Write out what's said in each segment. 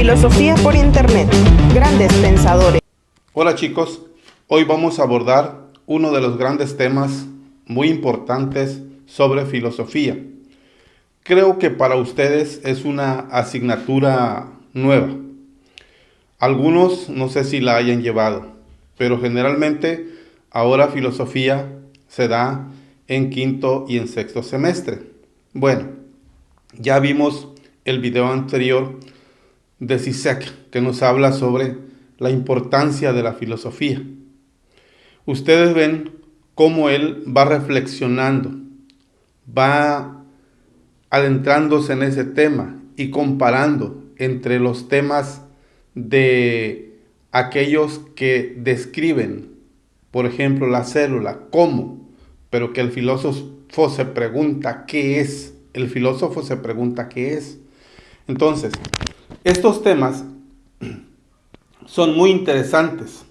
Filosofía por Internet. Grandes pensadores. Hola chicos, hoy vamos a abordar uno de los grandes temas muy importantes sobre filosofía. Creo que para ustedes es una asignatura nueva. Algunos no sé si la hayan llevado, pero generalmente ahora filosofía se da en quinto y en sexto semestre. Bueno, ya vimos el video anterior de Zizek, que nos habla sobre la importancia de la filosofía. Ustedes ven cómo él va reflexionando, va adentrándose en ese tema y comparando entre los temas de aquellos que describen, por ejemplo, la célula, cómo, pero que el filósofo se pregunta qué es. El filósofo se pregunta qué es. Entonces, estos temas son muy interesantes.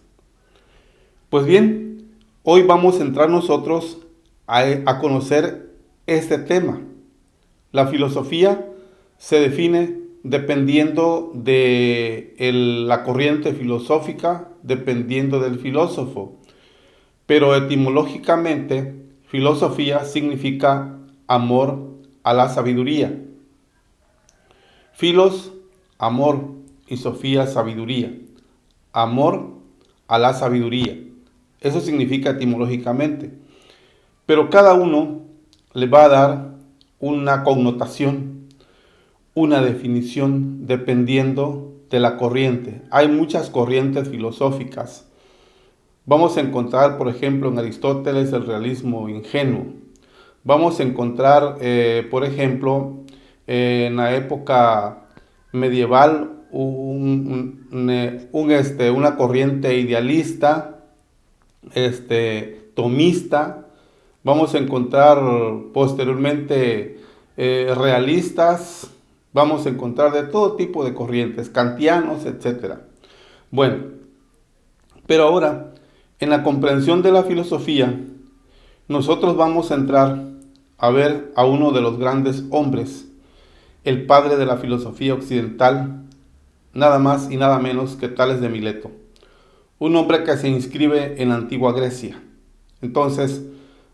Pues bien, hoy vamos a entrar nosotros a conocer este tema. La filosofía se define dependiendo de la corriente filosófica, dependiendo del filósofo. Pero etimológicamente, filosofía significa amor a la sabiduría. Filos, amor, y sofía, sabiduría. Amor a la sabiduría. Eso significa etimológicamente. Pero cada uno le va a dar una connotación, una definición, dependiendo de la corriente. Hay muchas corrientes filosóficas. Vamos a encontrar, por ejemplo, en Aristóteles el realismo ingenuo. Vamos a encontrar, por ejemplo, en la época medieval, una corriente idealista, tomista. Vamos a encontrar posteriormente realistas. Vamos a encontrar de todo tipo de corrientes, kantianos, etc. Bueno, pero ahora, en la comprensión de la filosofía, nosotros vamos a entrar a ver a uno de los grandes hombres, el padre de la filosofía occidental, nada más y nada menos que Tales de Mileto, un hombre que se inscribe en la antigua Grecia. Entonces,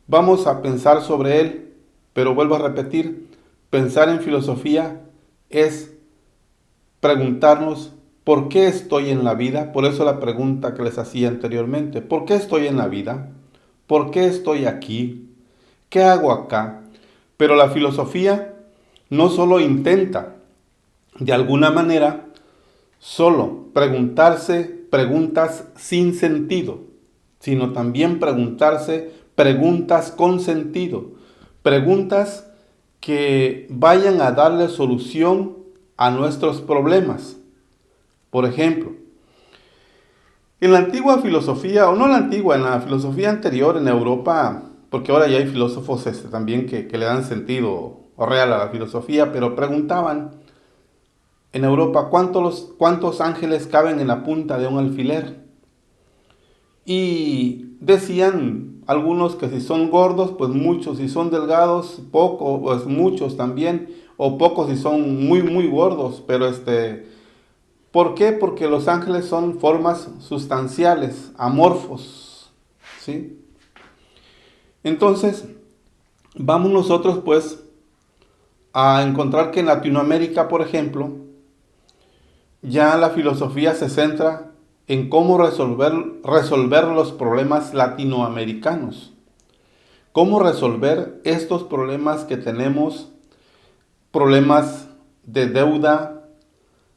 vamos a pensar sobre él, pero vuelvo a repetir, pensar en filosofía es preguntarnos ¿por qué estoy en la vida? Por eso la pregunta que les hacía anteriormente, ¿por qué estoy en la vida? ¿Por qué estoy aquí? ¿Qué hago acá? Pero la filosofía no solo intenta, de alguna manera, solo preguntarse preguntas sin sentido, sino también preguntarse preguntas con sentido, preguntas que vayan a darle solución a nuestros problemas. Por ejemplo, en la antigua filosofía, o no la antigua, en la filosofía anterior en Europa, porque ahora ya hay filósofos también que le dan sentido real a la filosofía, pero preguntaban en Europa cuántos ángeles caben en la punta de un alfiler. Y decían algunos que si son gordos, pues muchos, si son delgados, pocos, pues muchos también, o pocos si son muy, muy gordos, pero ¿por qué? Porque los ángeles son formas sustanciales, amorfos, ¿sí? Entonces, vamos nosotros pues a encontrar que en Latinoamérica, por ejemplo, ya la filosofía se centra en cómo resolver los problemas latinoamericanos, cómo resolver estos problemas que tenemos, problemas de deuda,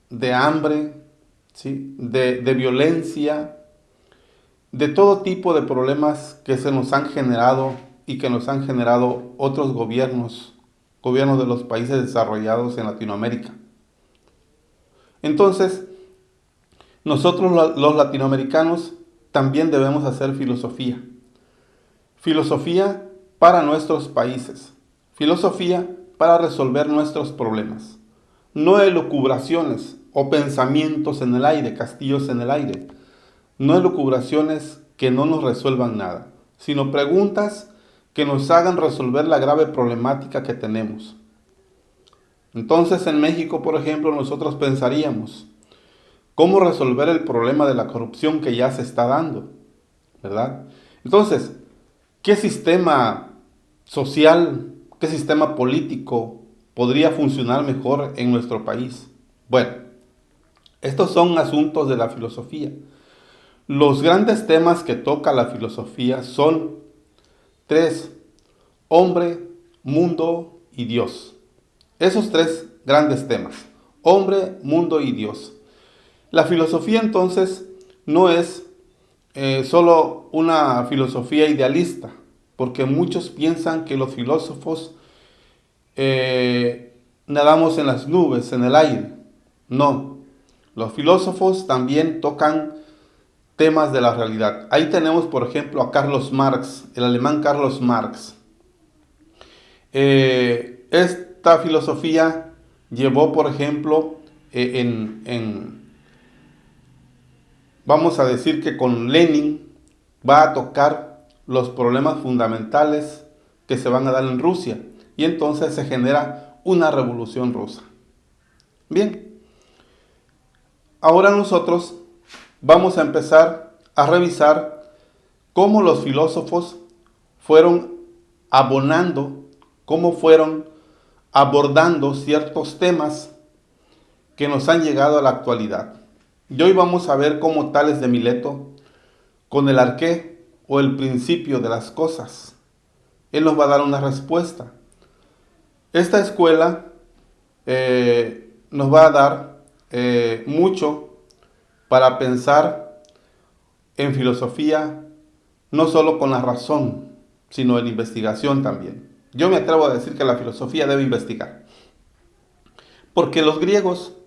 de hambre, ¿sí? de violencia, de todo tipo de problemas que se nos han generado y que nos han generado otros gobiernos de los países desarrollados en Latinoamérica. Entonces, nosotros los latinoamericanos también debemos hacer filosofía. Filosofía para nuestros países. Filosofía para resolver nuestros problemas. No elucubraciones o pensamientos en el aire, castillos en el aire. No elucubraciones que no nos resuelvan nada, sino preguntas que nos hagan resolver la grave problemática que tenemos. Entonces en México, por ejemplo, nosotros pensaríamos, cómo resolver el problema de la corrupción que ya se está dando, ¿verdad? Entonces, ¿qué sistema social, qué sistema político podría funcionar mejor en nuestro país? Bueno, estos son asuntos de la filosofía. Los grandes temas que toca la filosofía son tres: hombre, mundo y Dios. Esos tres grandes temas: hombre, mundo y Dios. La filosofía entonces no es solo una filosofía idealista, porque muchos piensan que los filósofos nadamos en las nubes, en el aire. No, los filósofos también tocan temas de la realidad. Ahí tenemos, por ejemplo, a Carlos Marx, el alemán Carlos Marx. Esta filosofía llevó, por ejemplo, vamos a decir que con Lenin va a tocar los problemas fundamentales que se van a dar en Rusia, y entonces se genera una revolución rusa. Bien, ahora nosotros vamos a empezar a revisar cómo los filósofos fueron abonando, cómo fueron abordando ciertos temas que nos han llegado a la actualidad. Y hoy vamos a ver cómo Tales de Mileto, con el arqué o el principio de las cosas, él nos va a dar una respuesta. Esta escuela nos va a dar mucho para pensar en filosofía, no solo con la razón, sino en investigación también. Yo me atrevo a decir que la filosofía debe investigar, porque los griegos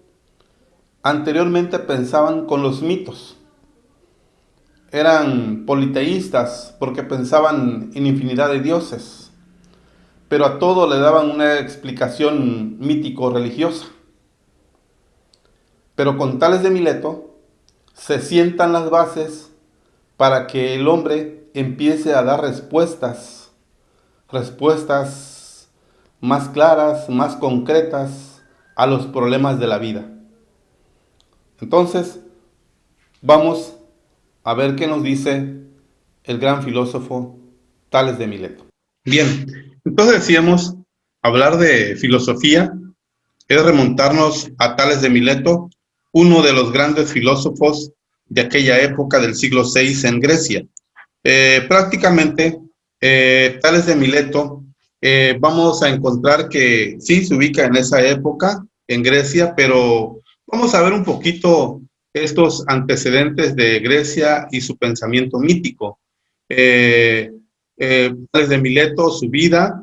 anteriormente pensaban con los mitos. Eran politeístas porque pensaban en infinidad de dioses, pero a todo le daban una explicación mítico-religiosa. Pero con Tales de Mileto se sientan las bases para que el hombre empiece a dar respuestas más claras, más concretas a los problemas de la vida. Entonces, vamos a ver qué nos dice el gran filósofo Tales de Mileto. Bien, entonces decíamos, hablar de filosofía es remontarnos a Tales de Mileto, uno de los grandes filósofos de aquella época del siglo VI en Grecia. Prácticamente, Tales de Mileto, vamos a encontrar que sí se ubica en esa época en Grecia, pero vamos a ver un poquito estos antecedentes de Grecia y su pensamiento mítico. Tales de Mileto, su vida,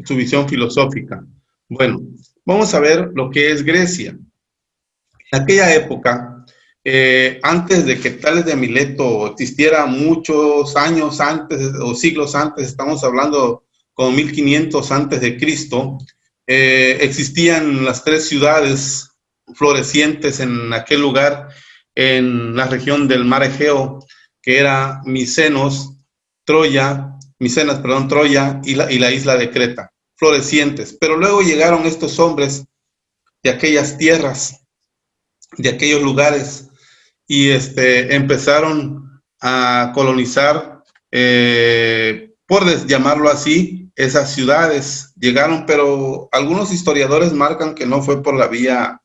su visión filosófica. Bueno, vamos a ver lo que es Grecia. En aquella época, antes de que Tales de Mileto existiera, muchos años antes o siglos antes, estamos hablando como 1500 antes de Cristo, existían las tres ciudades florecientes en aquel lugar, en la región del mar Egeo, que era Troya y la isla de Creta, florecientes. Pero luego llegaron estos hombres de aquellas tierras, de aquellos lugares, y empezaron a colonizar, por llamarlo así, esas ciudades. Llegaron, pero algunos historiadores marcan que no fue por la vía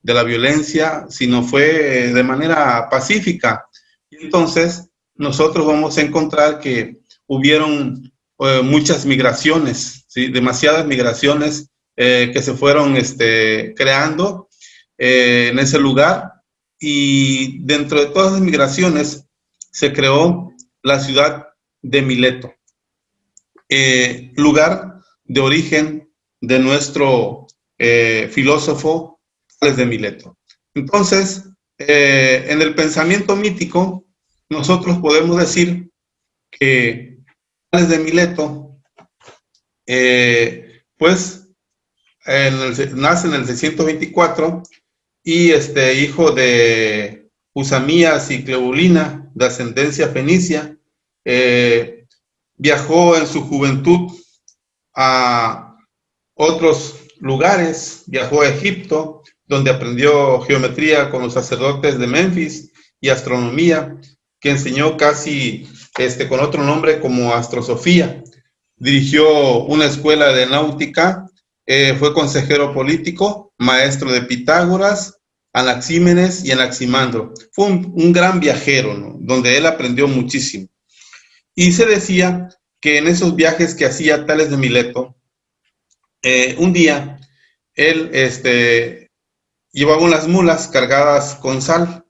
de la violencia, sino fue de manera pacífica. Y entonces nosotros vamos a encontrar que hubieron muchas migraciones, ¿sí? Demasiadas migraciones que se fueron creando en ese lugar, y dentro de todas las migraciones se creó la ciudad de Mileto, lugar de origen de nuestro filósofo Tales de Mileto. Entonces, en el pensamiento mítico, nosotros podemos decir que Tales de Mileto, pues, nace en el 624, y hijo de Usamías y Cleobulina, de ascendencia fenicia, viajó en su juventud a otros lugares, viajó a Egipto, donde aprendió geometría con los sacerdotes de Memphis y astronomía, que enseñó casi con otro nombre como astrosofía. Dirigió una escuela de náutica, fue consejero político, maestro de Pitágoras, Anaxímenes y Anaximandro. Fue un gran viajero, ¿no? Donde él aprendió muchísimo. Y se decía que en esos viajes que hacía Tales de Mileto, un día él llevaba unas mulas cargadas con sal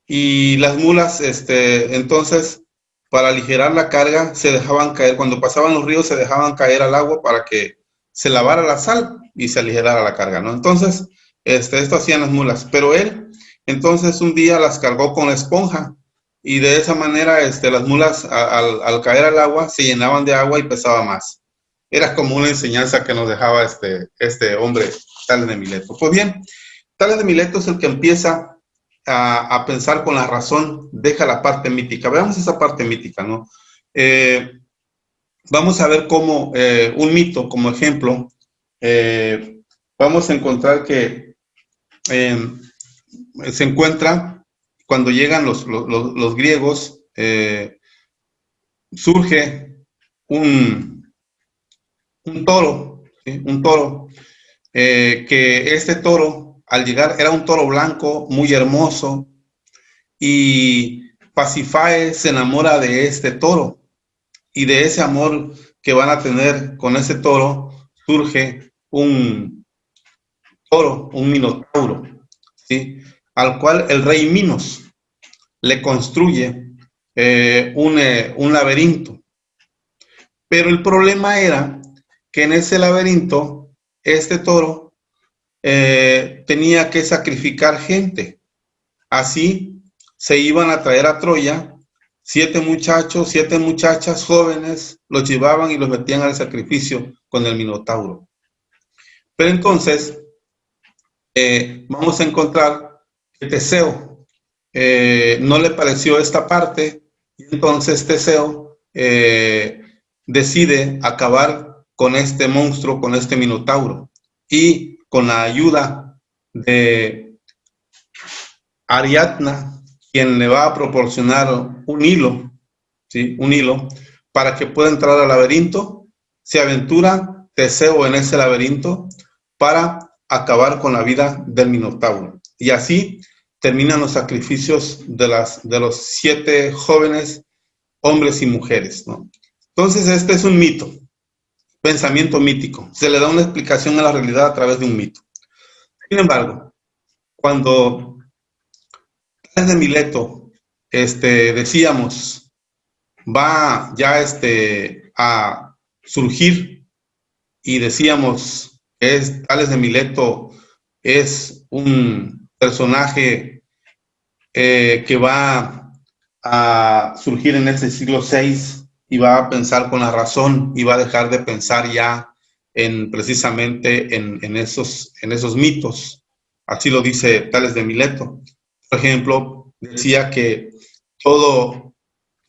y las mulas, entonces, para aligerar la carga, se dejaban caer, cuando pasaban los ríos, se dejaban caer al agua para que se lavara la sal y se aligerara la carga, ¿no? Entonces, esto hacían las mulas, pero él, entonces, un día las cargó con la esponja y de esa manera, las mulas, al caer al agua, se llenaban de agua y pesaba más. Era como una enseñanza que nos dejaba este hombre, Tales de Mileto. Pues bien, Tales de Mileto es el que empieza a pensar con la razón, deja la parte mítica. Veamos esa parte mítica, ¿no? Vamos a ver cómo un mito, como ejemplo, vamos a encontrar que se encuentra cuando llegan los griegos, surge un toro, ¿sí? Un toro, que este toro, al llegar, era un toro blanco, muy hermoso, y Pasífae se enamora de este toro, y de ese amor que van a tener con ese toro, surge un toro, un minotauro, ¿sí? Al cual el rey Minos le construye un laberinto. Pero el problema era que en ese laberinto, este toro tenía que sacrificar gente. Así se iban a traer a Troya 7 muchachos, 7 muchachas jóvenes, los llevaban y los metían al sacrificio con el Minotauro. Pero entonces vamos a encontrar que Teseo no le pareció esta parte, y entonces Teseo decide acabar con este monstruo, con este Minotauro, y con la ayuda de Ariadna, quien le va a proporcionar un hilo, ¿sí? Un hilo, para que pueda entrar al laberinto. Se aventura Teseo en ese laberinto para acabar con la vida del Minotauro. Y así terminan los sacrificios de los 7 jóvenes, hombres y mujeres, ¿no? Entonces, este es un mito, pensamiento mítico. Se le da una explicación a la realidad a través de un mito. Sin embargo, cuando Tales de Mileto, decíamos, va ya a surgir, y decíamos que Tales de Mileto es un personaje que va a surgir en este siglo VI y va a pensar con la razón y va a dejar de pensar ya precisamente en esos mitos. Así lo dice Tales de Mileto. Por ejemplo, decía que todo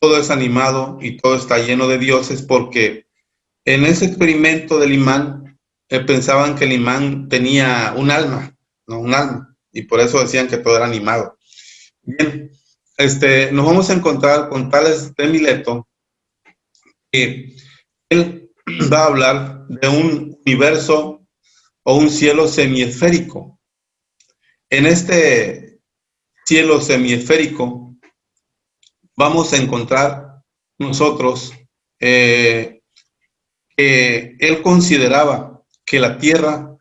es animado y todo está lleno de dioses, porque en ese experimento del imán pensaban que el imán tenía un alma, ¿no? Un alma, y por eso decían que todo era animado. Bien, nos vamos a encontrar con Tales de Mileto, que él va a hablar de un universo o un cielo semiesférico. En este cielo semiesférico vamos a encontrar nosotros que él consideraba que la Tierra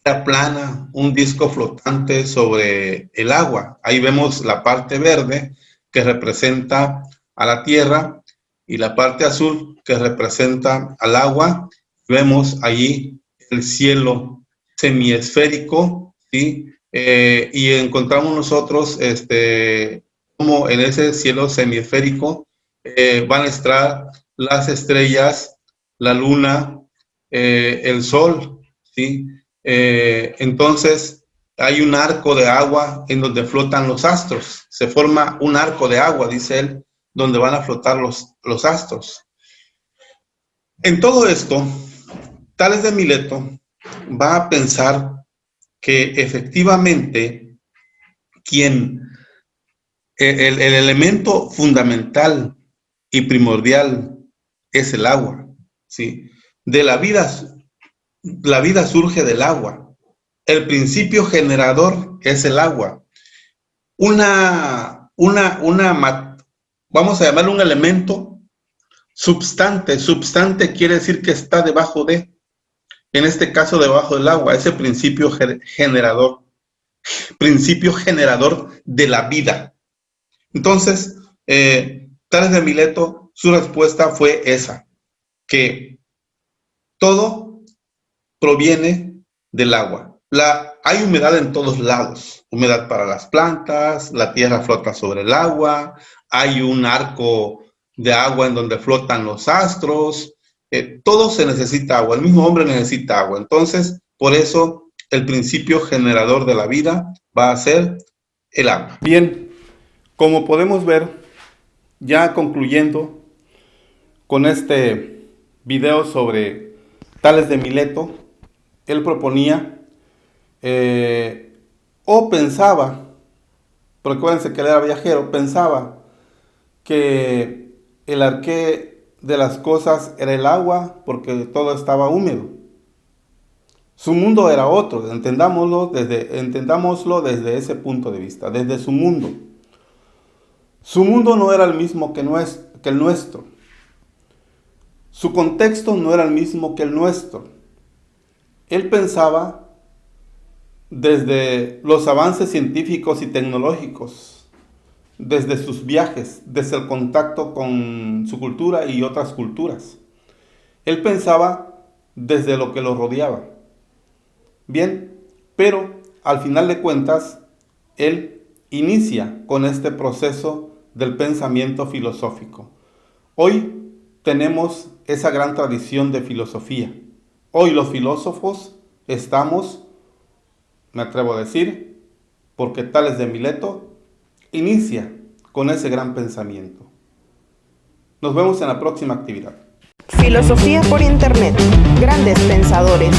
era plana, un disco flotante sobre el agua. Ahí vemos la parte verde que representa a la Tierra y la parte azul que representa al agua. Vemos allí el cielo semiesférico, ¿sí? Y encontramos nosotros como en ese cielo semiesférico van a estar las estrellas, la luna, el sol, ¿sí? Entonces hay un arco de agua en donde flotan los astros. Se forma un arco de agua, dice él, donde van a flotar los astros. En todo esto, Tales de Mileto va a pensar que efectivamente el elemento fundamental y primordial es el agua, ¿sí? La vida surge del agua. El principio generador es el agua. Vamos a llamarlo un elemento substante. Substante quiere decir que está debajo de, en este caso debajo del agua, ese principio generador de la vida. Entonces, Tales de Mileto, su respuesta fue esa, que todo proviene del agua. Hay humedad en todos lados, humedad para las plantas, la tierra flota sobre el agua, hay un arco de agua en donde flotan los astros, todo se necesita agua, el mismo hombre necesita agua. Entonces, por eso el principio generador de la vida va a ser el agua. Bien, como podemos ver, ya concluyendo con este video sobre Tales de Mileto, él proponía o pensaba, porque acuérdense que él era viajero, pensaba que el arqué de las cosas era el agua porque todo estaba húmedo. Su mundo era otro, entendámoslo desde ese punto de vista, desde su mundo. Su mundo no era el mismo que el nuestro. Su contexto no era el mismo que el nuestro. Él pensaba desde los avances científicos y tecnológicos, desde sus viajes, desde el contacto con su cultura y otras culturas. Él pensaba desde lo que lo rodeaba. Bien, pero al final de cuentas, él inicia con este proceso del pensamiento filosófico. Hoy tenemos esa gran tradición de filosofía. Hoy los filósofos estamos, me atrevo a decir, porque Tales de Mileto inicia con ese gran pensamiento. Nos vemos en la próxima actividad. Filosofía por Internet. Grandes pensadores.